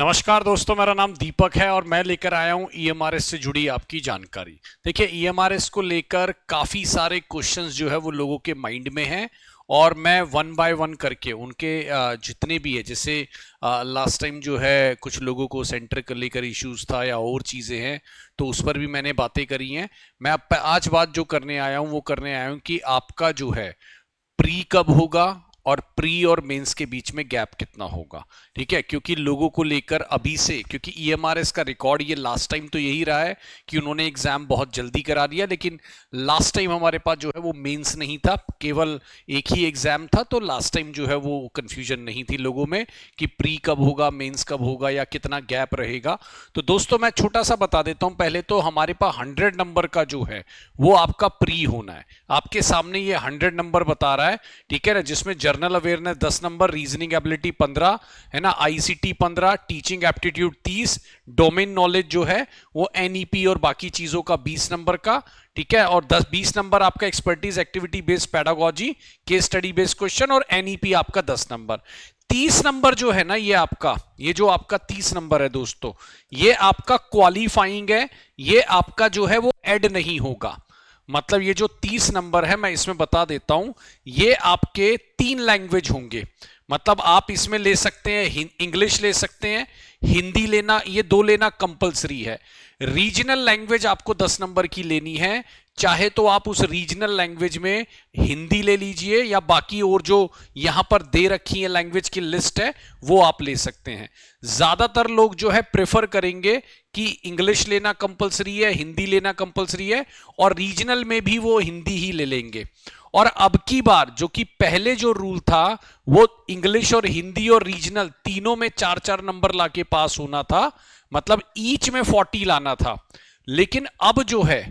नमस्कार दोस्तों, मेरा नाम दीपक है और मैं लेकर आया हूं ईएमआरएस से जुड़ी आपकी जानकारी। देखिए, ईएमआरएस को लेकर काफी सारे क्वेश्चंस जो है वो लोगों के माइंड में हैं और मैं वन बाय वन करके उनके जितने भी है, जैसे लास्ट टाइम जो है कुछ लोगों को सेंटर को लेकर इश्यूज था या और चीजें हैं, तो उस पर भी मैंने बातें करी हैं। मैं आज बात जो करने आया हूं वो करने आया हूं कि आपका जो है प्री कब होगा और प्री और मेंस के बीच में गैप कितना होगा। ठीक है, क्योंकि लोगों को लेकर अभी से, क्योंकि ईएमआरएस का रिकॉर्ड ये लास्ट टाइम तो यही रहा है कि उन्होंने एग्जाम बहुत जल्दी करा दिया, लेकिन लास्ट टाइम हमारे पास जो है वो मेंस नहीं था, केवल एक ही एग्जाम था। तो लास्ट टाइम जो है वो कंफ्यूजन नहीं थी लोगों में कि प्री कब होगा, मेंस कब होगा या कितना गैप रहेगा। तो दोस्तों मैं छोटा सा बता देता हूं। पहले तो हमारे पास 100 नंबर का जो है वो आपका प्री होना है। आपके सामने ये 100 नंबर बता रहा है, ठीक है ना, जिसमें general awareness 10 number, reasoning ability 15 है ना, ICT 15, teaching aptitude 30, domain knowledge जो है वो एनईपी और बाकी चीजों का 20 नंबर का, ठीक है, और 10-20 नंबर आपका expertise activity based pedagogy case study based question, और एनईपी आपका 10 नंबर। 30 नंबर जो है ना, ये जो आपका 30 नंबर है दोस्तों, ये आपका क्वालिफाइंग है। ये आपका जो है वो ऐड नहीं होगा। मतलब ये जो 30 नंबर है, मैं इसमें बता देता हूं, ये आपके 3 लैंग्वेज होंगे। मतलब आप इसमें ले सकते हैं, इंग्लिश ले सकते हैं, हिंदी लेना, ये 2 लेना कंपलसरी है। रीजनल लैंग्वेज आपको 10 नंबर की लेनी है। चाहे तो आप उस रीजनल लैंग्वेज में हिंदी ले लीजिए या बाकी और जो यहां पर दे रखी है लैंग्वेज की लिस्ट है वो आप ले सकते हैं। ज्यादातर लोग जो है प्रेफर करेंगे कि इंग्लिश लेना कंपलसरी है, हिंदी लेना कंपलसरी है, और रीजनल में भी वो हिंदी ही ले लेंगे। और अब की बार जो कि पहले जो रूल था वो इंग्लिश और हिंदी और रीजनल तीनों में 4-4 नंबर लाके पास होना था, मतलब ईच में 40 लाना था। लेकिन अब जो है,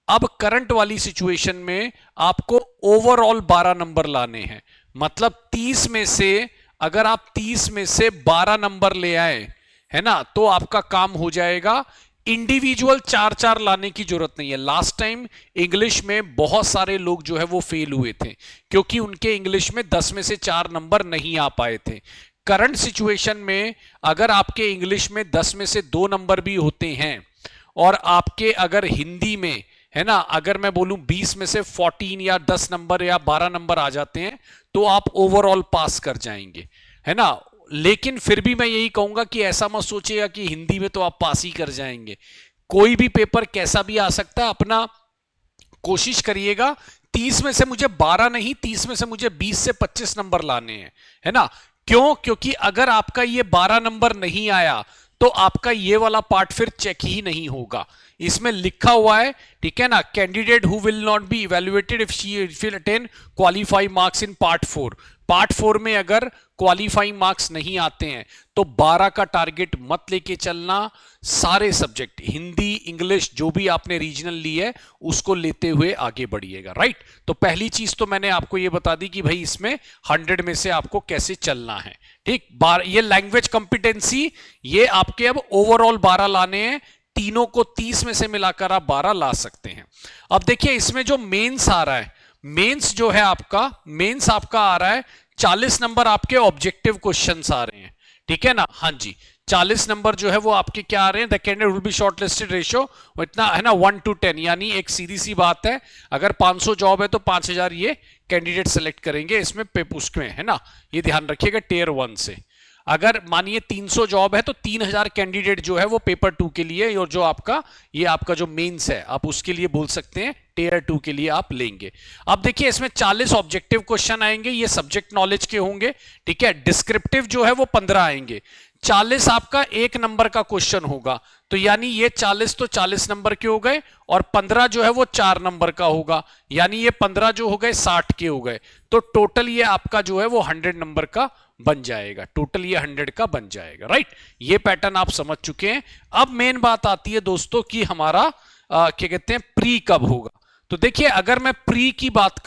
अब करंट वाली सिचुएशन में आपको ओवरऑल 12 नंबर लाने हैं। मतलब 30 में से अगर आप 30 में से 12 नंबर ले आए, है ना, तो आपका काम हो जाएगा। इंडिविजुअल 4-4 लाने की जरूरत नहीं है। लास्ट टाइम इंग्लिश में बहुत सारे लोग जो है वो फेल हुए थे क्योंकि उनके इंग्लिश में 10 में से 4 नंबर नहीं आ पाए थे। करंट सिचुएशन में अगर आपके इंग्लिश में 10 में से 2 नंबर भी होते हैं और आपके अगर हिंदी में, है ना, अगर मैं बोलूं 20 में से 14 या 10 नंबर या 12 नंबर आ जाते हैं तो आप ओवरऑल पास कर जाएंगे, है ना। लेकिन फिर भी मैं यही कहूंगा कि ऐसा मत सोचिएगा कि हिंदी में तो आप पास ही कर जाएंगे। कोई भी पेपर कैसा भी आ सकता है, अपना कोशिश करिएगा 30 में से मुझे 12 नहीं, 30 में से मुझे 20 से 25 नंबर लाने हैं, है ना। क्यों? क्योंकि अगर आपका ये 12 नंबर नहीं आया तो आपका ये वाला पार्ट फिर चेक ही नहीं होगा। इसमें लिखा हुआ है, ठीक है ना, candidate who will not be evaluated if she will attain qualify marks in part 4। Part 4 में अगर क्वालिफाइंग मार्क्स नहीं आते हैं तो 12 का टारगेट मत लेके चलना। सारे सब्जेक्ट, हिंदी, इंग्लिश, जो भी आपने रीजनल ली है उसको लेते हुए आगे बढ़िएगा, राइट। तो पहली चीज तो मैंने आपको ये बता दी कि भाई इसमें 100 में से आपको कैसे चलना है, ठीक। ये लैंग्वेज कॉम्पिटेंसी, ये आपके अब ओवरऑल 12 लाने हैं। तीनों को 30 में से मिलाकर आप 12 ला सकते हैं। अब देखिए इसमें जो मेंस आ रहा है, मेंस जो है आपका, मेंस आपका आ रहा है 40 नंबर आपके ऑब्जेक्टिव क्वेश्चंस आ रहे हैं, ठीक है ना। हाँ जी, 40 नंबर जो है वो आपके क्या आ रहे हैं, the candidate will be shortlisted ratio इतना है ना 1 to 10, यानी एक सीधी सी बात है, अगर 500 जॉब है तो 5000 ये कैंडिडेट सेलेक्ट करेंगे इसमें पेपुस्ट में, है ना। ये ध्यान रखिएगा टियर 1 से। अगर मानिए 300 जॉब है तो 3000 कैंडिडेट जो है वो पेपर 2 के लिए, और जो आपका ये आपका जो मेंस है आप उसके लिए बोल सकते हैं, टियर 2 के लिए आप लेंगे। अब देखिए इसमें 40 ऑब्जेक्टिव क्वेश्चन आएंगे, ये सब्जेक्ट नॉलेज के होंगे, ठीक है। डिस्क्रिप्टिव जो है वो 15 आएंगे। 40 आपका 1 नंबर का क्वेश्चन होगा, तो यानी ये 40 तो 40 नंबर के हो गए, और 15 जो है वो 4 नंबर का होगा, यानी ये 15 जो हो गए 60 के हो गए। तो टोटल ये आपका जो है वो 100 नंबर का बन जाएगा, टोटल ये 100 का बन जाएगा, राइट। ये पैटर्न आप समझ चुके हैं। अब मेन बात आती है दोस्तों कि हमारा क्या कहते हैं, प्री कब होगा। तो देखिए अगर मैं प्री की बात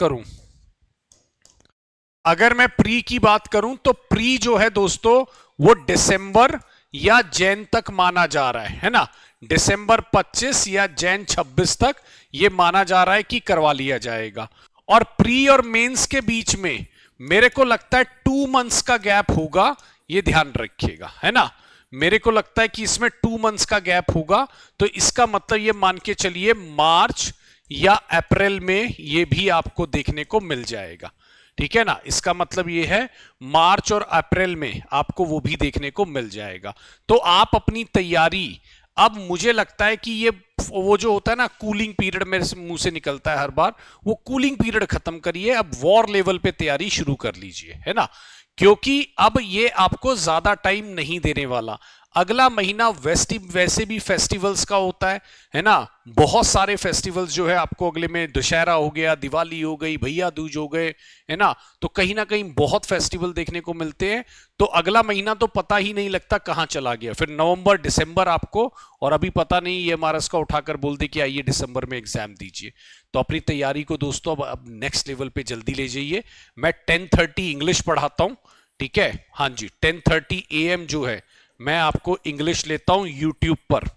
करूं, तो प्री जो है दोस्तों वो दिसंबर या जैन तक माना जा रहा है ना। दिसंबर 25 या जैन 26 तक ये माना जा रहा है कि करवा लिया जाएगा। और प्री और मेंस के बीच में मेरे को लगता है 2 मंथ्स का गैप होगा, ये ध्यान रखिएगा, है ना। मेरे को लगता है कि इसमें 2 मंथ्स का गैप होगा, तो इसका मतलब ये मान के चलिए मार्च या अप्रैल में ये भी आपको देखने को मिल जाएगा। ठीक है ना, इसका मतलब ये है मार्च और अप्रैल में आपको वो भी देखने को मिल जाएगा। तो आप अपनी तैयारी, अब मुझे लगता है कि ये वो जो होता है ना कूलिंग पीरियड, मेरे मुंह से निकलता है हर बार, वो कूलिंग पीरियड खत्म करिए, अब वॉर लेवल पे तैयारी शुरू कर लीजिए, है ना, क्योंकि अब ये आपको ज्यादा टाइम नहीं देने वाला। अगला महीना वैसे भी फेस्टिवल्स का होता है ना, बहुत सारे फेस्टिवल्स जो है आपको अगले में, दशहरा हो गया, दिवाली हो गई, भैया दूज हो गए, है ना, तो कहीं ना कहीं बहुत फेस्टिवल देखने को मिलते हैं। तो अगला महीना तो पता ही नहीं लगता कहां चला गया, फिर नवंबर दिसंबर आपको, और अभी पता नहीं ये एमआरएस का उठाकर बोल दे कि आइए दिसंबर में एग्जाम दीजिए। तो अपनी तैयारी को दोस्तों अब नेक्स्ट लेवल पे जल्दी ले जाइए। मैं 10:30 इंग्लिश पढ़ाता हूं, ठीक है, हाँ जी, 10:30 AM जो है मैं आपको इंग्लिश लेता हूं यूट्यूब पर,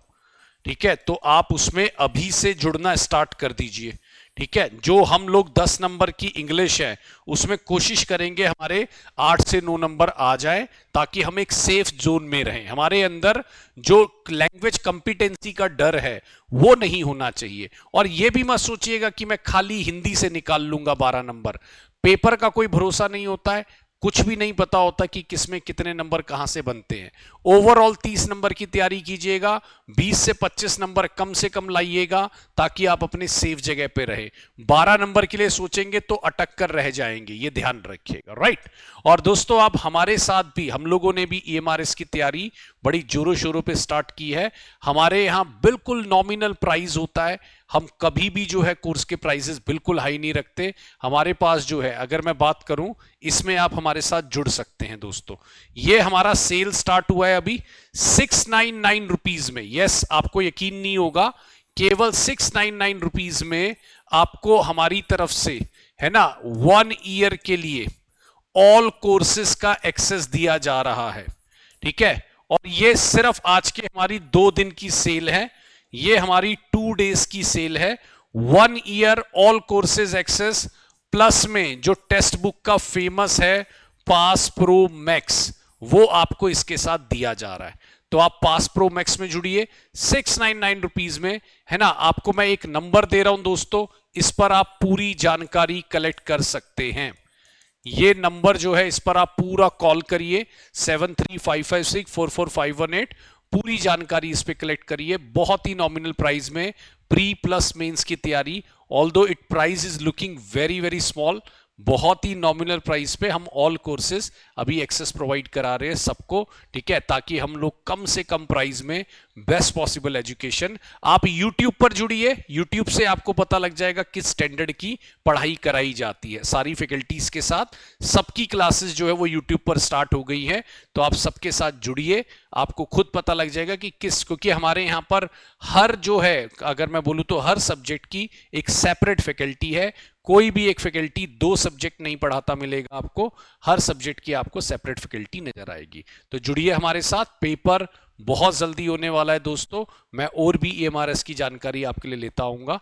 ठीक है, तो आप उसमें अभी से जुड़ना स्टार्ट कर दीजिए। ठीक है, जो हम लोग 10 नंबर की इंग्लिश है उसमें कोशिश करेंगे हमारे 8 से 9 नंबर आ जाए, ताकि हम एक सेफ जोन में रहें। हमारे अंदर जो लैंग्वेज कंपिटेंसी का डर है वो नहीं होना चाहिए। और ये भी मत सोचिएगा कि मैं खाली हिंदी से निकाल लूंगा 12 नंबर। पेपर का कोई भरोसा नहीं होता है, कुछ भी नहीं पता होता कि किसमें कितने नंबर कहां से बनते हैं। ओवरऑल 30 नंबर की तैयारी कीजिएगा, 20 से 25 नंबर कम से कम लाइएगा, ताकि आप अपने सेफ जगह पे रहे। 12 नंबर के लिए सोचेंगे तो अटक कर रह जाएंगे, ये ध्यान रखिएगा, राइट। और दोस्तों आप हमारे साथ भी, हम लोगों ने भी ईएमआरएस की तैयारी बड़ी जोरों शोरों पे स्टार्ट की है। हमारे यहाँ बिल्कुल नॉमिनल प्राइस होता है, हम कभी भी जो है कोर्स के प्राइसेस बिल्कुल हाई नहीं रखते। हमारे पास जो है, अगर मैं बात करूं, इसमें आप हमारे साथ जुड़ सकते हैं दोस्तों। ये हमारा सेल स्टार्ट हुआ है अभी 699 रुपीज में। यस, आपको यकीन नहीं होगा, केवल 699 रुपीज में आपको हमारी तरफ से, है ना, 1 ईयर के लिए ऑल कोर्सेज का एक्सेस दिया जा रहा है। ठीक है, और ये सिर्फ आज के हमारी 2 दिन की सेल है, ये हमारी 2 डेज की सेल है। 1 year all courses access, plus में जो टेक्स्ट बुक का फेमस है पास प्रो मैक्स, वो आपको इसके साथ दिया जा रहा है। तो आप पास प्रो मैक्स में जुड़िए 699 रुपीज में, है ना। आपको मैं एक नंबर दे रहा हूं दोस्तों, इस पर आप पूरी जानकारी कलेक्ट कर सकते हैं। ये नंबर जो है, इस पर आप पूरा कॉल करिए 7355644518, पूरी जानकारी इस पे कलेक्ट करिए। बहुत ही नॉमिनल प्राइस में प्री प्लस मेंस की तैयारी, although it price is looking very very small, बहुत ही नॉमिनल प्राइस पे हम ऑल कोर्सेज अभी एक्सेस प्रोवाइड करा रहे हैं सबको। ठीक है, ताकि हम लोग कम से कम प्राइस में बेस्ट पॉसिबल एजुकेशन। आप YouTube पर जुड़िए, YouTube से आपको पता लग जाएगा किस स्टैंडर्ड की पढ़ाई कराई जाती है, सारी फैकल्टीज के साथ। सबकी क्लासेस जो है वो YouTube पर स्टार्ट हो गई है, तो आप सबके साथ जुड़िए, आपको खुद पता लग जाएगा कि किस, क्योंकि हमारे यहाँ पर हर जो है, अगर मैं बोलूँ तो हर सब्जेक्ट की एक सेपरेट फैकल्टी है। कोई भी एक फैकल्टी 2 सब्जेक्ट नहीं पढ़ाता मिलेगा आपको, हर सब्जेक्ट की आपको सेपरेट फैकल्टी नजर आएगी। तो जुड़िए हमारे साथ, पेपर बहुत जल्दी होने वाला है दोस्तों। मैं और भी ईएमआरएस की जानकारी आपके लिए लेता आऊंगा।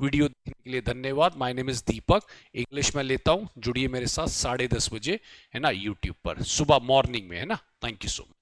वीडियो देखने के लिए धन्यवाद। My name is Deepak, English में लेता हूं, जुड़िए मेरे साथ 10:30 बजे, है ना, यूट्यूब पर सुबह मॉर्निंग में, है ना। Thank you so much.